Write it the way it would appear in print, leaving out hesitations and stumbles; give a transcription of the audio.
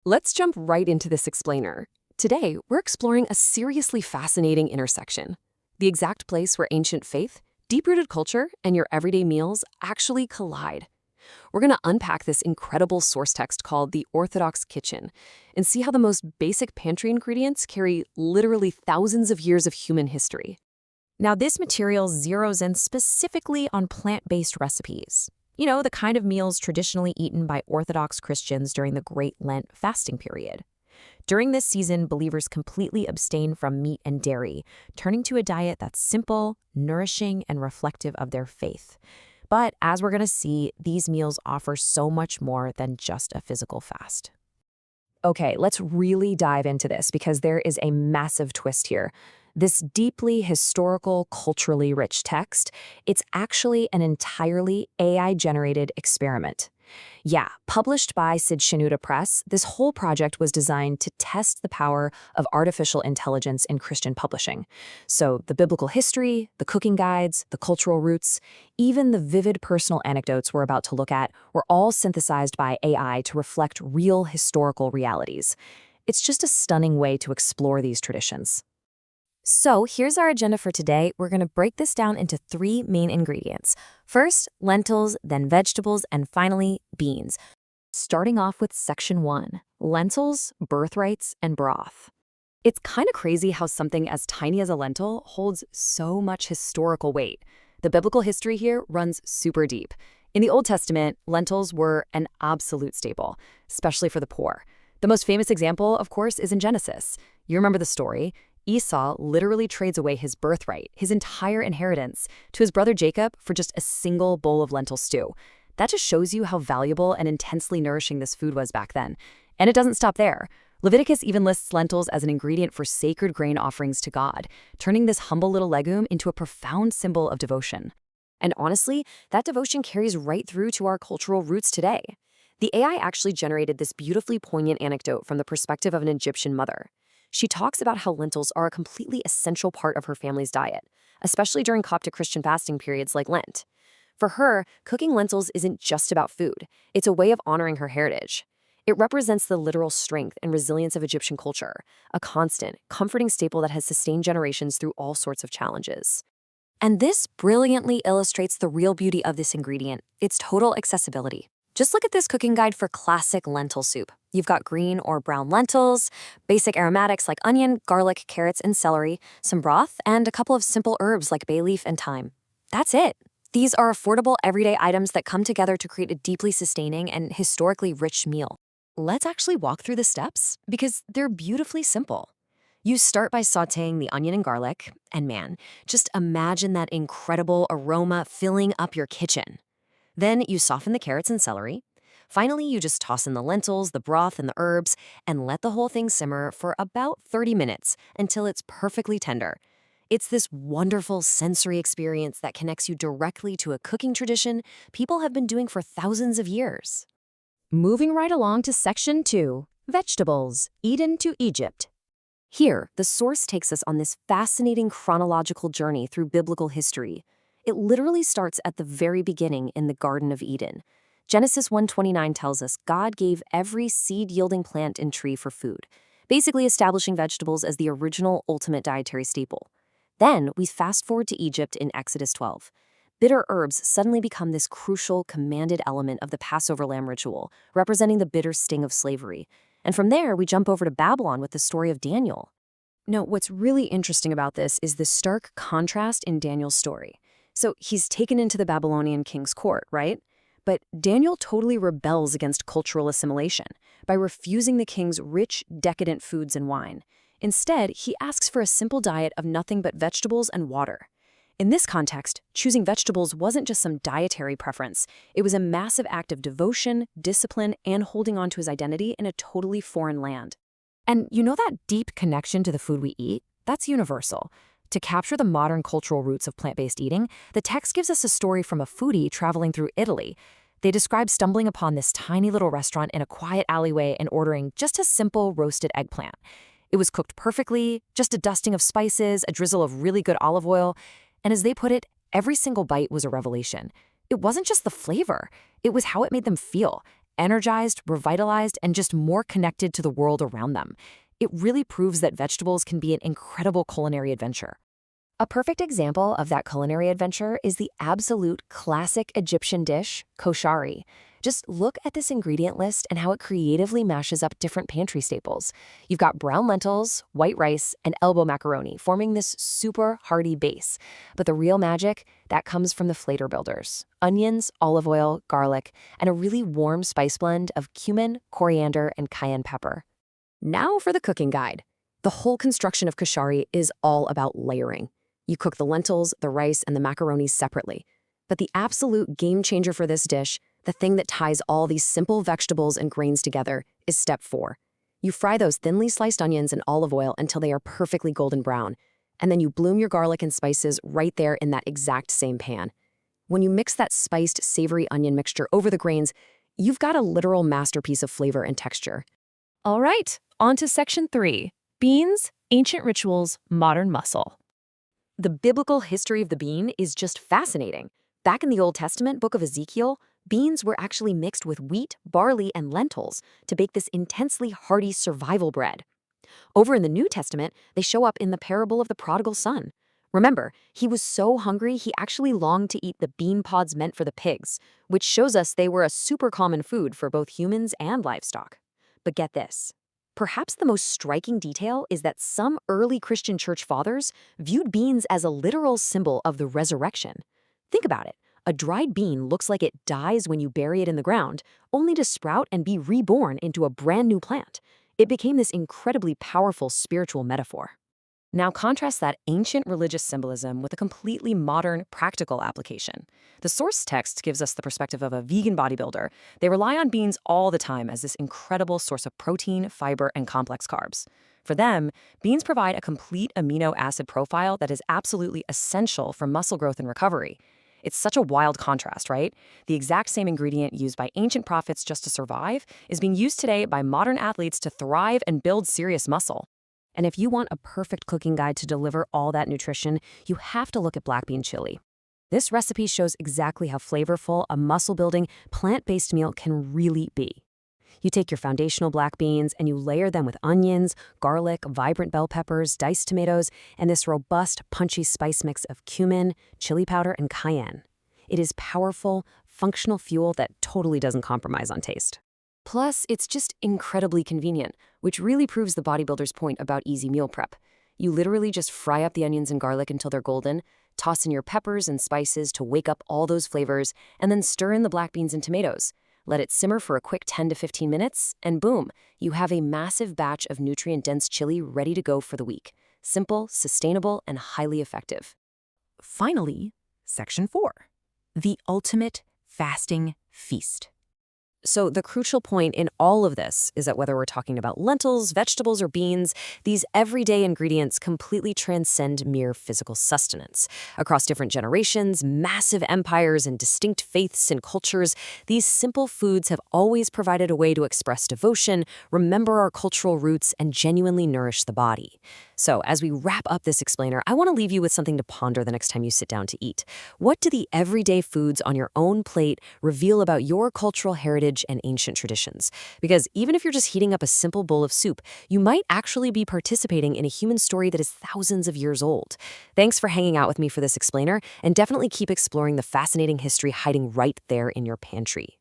Let's jump right into this explainer. Today, we're exploring a seriously fascinating intersection. The exact place where ancient faith, deep-rooted culture, and your everyday meals actually collide. We're going to unpack this incredible source text called the Orthodox Kitchen and see how the most basic pantry ingredients carry literally thousands of years of human history. Now, this material zeroes in specifically on plant-based recipes. You know, the kind of meals traditionally eaten by Orthodox Christians during the Great Lent fasting period. During this season, believers completely abstain from meat and dairy, turning to a diet that's simple, nourishing, and reflective of their faith. But as we're going to see, these meals offer so much more than just a physical fast. Okay, let's really dive into this because there is a massive twist here. This deeply historical, culturally rich text, it's actually an entirely AI-generated experiment. Yeah, published by Shenouda Press, this whole project was designed to test the power of artificial intelligence in Christian publishing. So the biblical history, the cooking guides, the cultural roots, even the vivid personal anecdotes we're about to look at were all synthesized by AI to reflect real historical realities. It's just a stunning way to explore these traditions. So here's our agenda for today. We're going to break this down into 3 main ingredients. First, lentils, then vegetables, and finally, beans. Starting off with section 1, lentils, birthrights, and broth. It's kind of crazy how something as tiny as a lentil holds so much historical weight. The biblical history here runs super deep. In the Old Testament, lentils were an absolute staple, especially for the poor. The most famous example, of course, is in Genesis. You remember the story. Esau literally trades away his birthright, his entire inheritance, to his brother Jacob for just a single bowl of lentil stew. That just shows you how valuable and intensely nourishing this food was back then. And it doesn't stop there. Leviticus even lists lentils as an ingredient for sacred grain offerings to God, turning this humble little legume into a profound symbol of devotion. And honestly, that devotion carries right through to our cultural roots today. The AI actually generated this beautifully poignant anecdote from the perspective of an Egyptian mother. She talks about how lentils are a completely essential part of her family's diet, especially during Coptic Christian fasting periods like Lent. For her, cooking lentils isn't just about food. It's a way of honoring her heritage. It represents the literal strength and resilience of Egyptian culture, a constant, comforting staple that has sustained generations through all sorts of challenges. And this brilliantly illustrates the real beauty of this ingredient, its total accessibility. Just look at this cooking guide for classic lentil soup. You've got green or brown lentils, basic aromatics like onion, garlic, carrots, and celery, some broth, and a couple of simple herbs like bay leaf and thyme. That's it. These are affordable everyday items that come together to create a deeply sustaining and historically rich meal. Let's actually walk through the steps because they're beautifully simple. You start by sautéing the onion and garlic, and man, just imagine that incredible aroma filling up your kitchen. Then you soften the carrots and celery. Finally, you just toss in the lentils, the broth, and the herbs, and let the whole thing simmer for about 30 minutes until it's perfectly tender. It's this wonderful sensory experience that connects you directly to a cooking tradition people have been doing for thousands of years. Moving right along to section 2, vegetables, Eden to Egypt. Here, the source takes us on this fascinating chronological journey through biblical history. It literally starts at the very beginning in the Garden of Eden. Genesis 1:29 tells us God gave every seed-yielding plant and tree for food, basically establishing vegetables as the original ultimate dietary staple. Then we fast forward to Egypt in Exodus 12. Bitter herbs suddenly become this crucial, commanded element of the Passover lamb ritual, representing the bitter sting of slavery. And from there, we jump over to Babylon with the story of Daniel. Now, what's really interesting about this is the stark contrast in Daniel's story. So he's taken into the Babylonian king's court, right? But Daniel totally rebels against cultural assimilation by refusing the king's rich, decadent foods and wine. Instead, he asks for a simple diet of nothing but vegetables and water. In this context, choosing vegetables wasn't just some dietary preference. It was a massive act of devotion, discipline, and holding on to his identity in a totally foreign land. And you know that deep connection to the food we eat? That's universal. To capture the modern cultural roots of plant-based eating, the text gives us a story from a foodie traveling through Italy. They describe stumbling upon this tiny little restaurant in a quiet alleyway and ordering just a simple roasted eggplant. It was cooked perfectly, just a dusting of spices, a drizzle of really good olive oil, and as they put it, every single bite was a revelation. It wasn't just the flavor, it was how it made them feel. energized, revitalized, and just more connected to the world around them. It really proves that vegetables can be an incredible culinary adventure. A perfect example of that culinary adventure is the absolute classic Egyptian dish, koshari. Just look at this ingredient list and how it creatively mashes up different pantry staples. You've got brown lentils, white rice, and elbow macaroni forming this super hearty base. But the real magic, that comes from the flavor builders. Onions, olive oil, garlic, and a really warm spice blend of cumin, coriander, and cayenne pepper. Now for the cooking guide. The whole construction of koshari is all about layering. You cook the lentils, the rice, and the macaroni separately. But the absolute game changer for this dish, the thing that ties all these simple vegetables and grains together, is step 4. You fry those thinly sliced onions in olive oil until they are perfectly golden brown. And then you bloom your garlic and spices right there in that exact same pan. When you mix that spiced, savory onion mixture over the grains, you've got a literal masterpiece of flavor and texture. All right, on to section 3. Beans, ancient rituals, modern muscle. The biblical history of the bean is just fascinating. Back in the Old Testament book of Ezekiel, beans were actually mixed with wheat, barley, and lentils to bake this intensely hearty survival bread. Over in the New Testament, they show up in the parable of the prodigal son. Remember, he was so hungry he actually longed to eat the bean pods meant for the pigs, which shows us they were a super common food for both humans and livestock. But get this. Perhaps the most striking detail is that some early Christian church fathers viewed beans as a literal symbol of the resurrection. Think about it. A dried bean looks like it dies when you bury it in the ground, only to sprout and be reborn into a brand new plant. It became this incredibly powerful spiritual metaphor. Now contrast that ancient religious symbolism with a completely modern, practical application. The source text gives us the perspective of a vegan bodybuilder. They rely on beans all the time as this incredible source of protein, fiber, and complex carbs. For them, beans provide a complete amino acid profile that is absolutely essential for muscle growth and recovery. It's such a wild contrast, right? The exact same ingredient used by ancient prophets just to survive is being used today by modern athletes to thrive and build serious muscle. And if you want a perfect cooking guide to deliver all that nutrition, you have to look at black bean chili. This recipe shows exactly how flavorful a muscle-building, plant-based meal can really be. You take your foundational black beans and you layer them with onions, garlic, vibrant bell peppers, diced tomatoes, and this robust, punchy spice mix of cumin, chili powder, and cayenne. It is powerful, functional fuel that totally doesn't compromise on taste. Plus, it's just incredibly convenient, which really proves the bodybuilder's point about easy meal prep. You literally just fry up the onions and garlic until they're golden, toss in your peppers and spices to wake up all those flavors, and then stir in the black beans and tomatoes. Let it simmer for a quick 10 to 15 minutes, and boom, you have a massive batch of nutrient-dense chili ready to go for the week. Simple, sustainable, and highly effective. Finally, section 4. The ultimate fasting feast. So the crucial point in all of this is that whether we're talking about lentils, vegetables, or beans, these everyday ingredients completely transcend mere physical sustenance. Across different generations, massive empires, and distinct faiths and cultures, these simple foods have always provided a way to express devotion, remember our cultural roots, and genuinely nourish the body. So as we wrap up this explainer, I want to leave you with something to ponder the next time you sit down to eat. What do the everyday foods on your own plate reveal about your cultural heritage and ancient traditions? Because even if you're just heating up a simple bowl of soup, you might actually be participating in a human story that is thousands of years old. Thanks for hanging out with me for this explainer, and definitely keep exploring the fascinating history hiding right there in your pantry.